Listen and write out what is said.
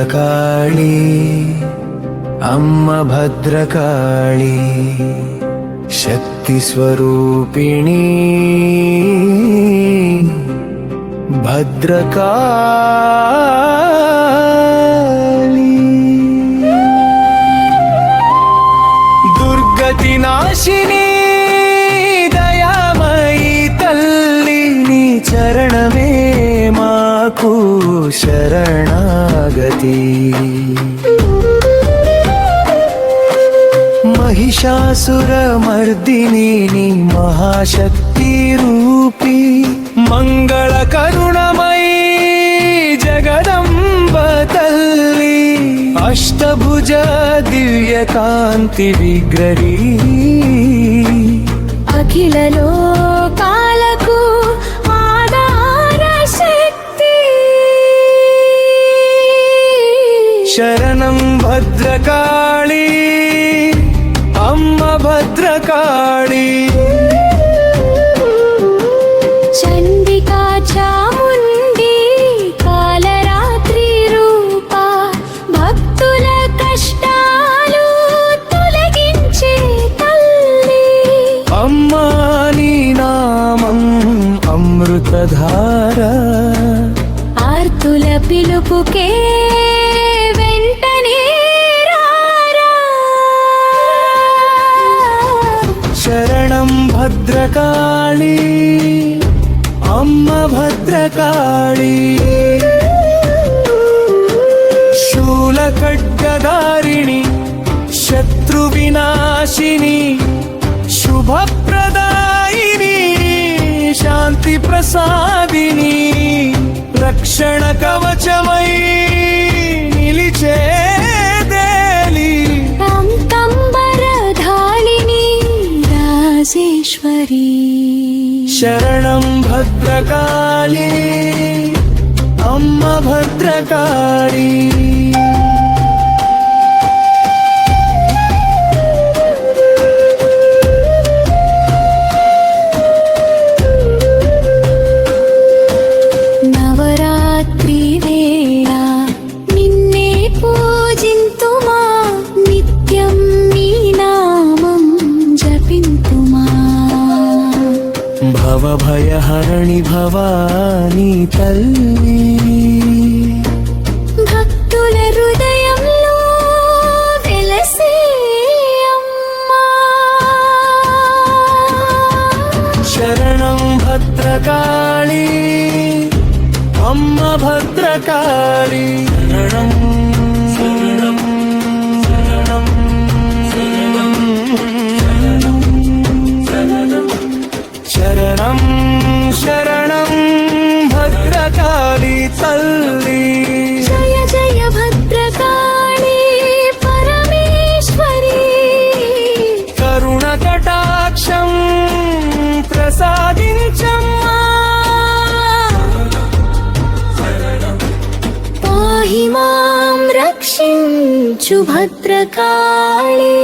భద్రకాళి అమ్మ భద్రకాళి శక్తి స్వరూపిణి భద్రకాళి దుర్గతి నాశిని దయామయి తల్లి నీ చరణమే మాకు శరణాగతి महिषासुरमर्दिनी महाशक्ति रूपी मंगल करुणमयी जगदंब तल्ली अष्टभुज दिव्य कांति विग्रही अखिल लोकाలకు आधार शक्ति शरणं भद्रकाली अम्म भद्रकाळी चंडिका चामुंडी कालरात्रि रूपा भक्तुल कष्टालु तొలగించే తల్లి अम्मा नी नामं अमृतधार ఆర్తుల పిలుపుకే शरणं भद्रकाली अम्म भद्रकाली शूलखड्गधारिणी शत्रुविनाशिनी शुभप्रदायिनी शांति प्रसादिनी रक्षण कवचमयी निलिचे राजेश्वरी शरणं भद्रकाली अम्म भद्रकाली नवरात्रि वेळा निन्ने पूजिन्तुमा नित्यं नी नामं जपिन्तुमा भवभयहरणि भवानी तल्ली భక్తుల హృదయంలో వెలసే అమ్మా शरणं भद्रकाली अम्म भद्रकाली शरणं शरणं शरणं शरणं भद्रकाली तल्ली जय जय भद्रकाली परमेश्वरी करुणकटाक्षं प्रसादिंचम्मा पाहि मां रक्षिंचु भद्रकाली।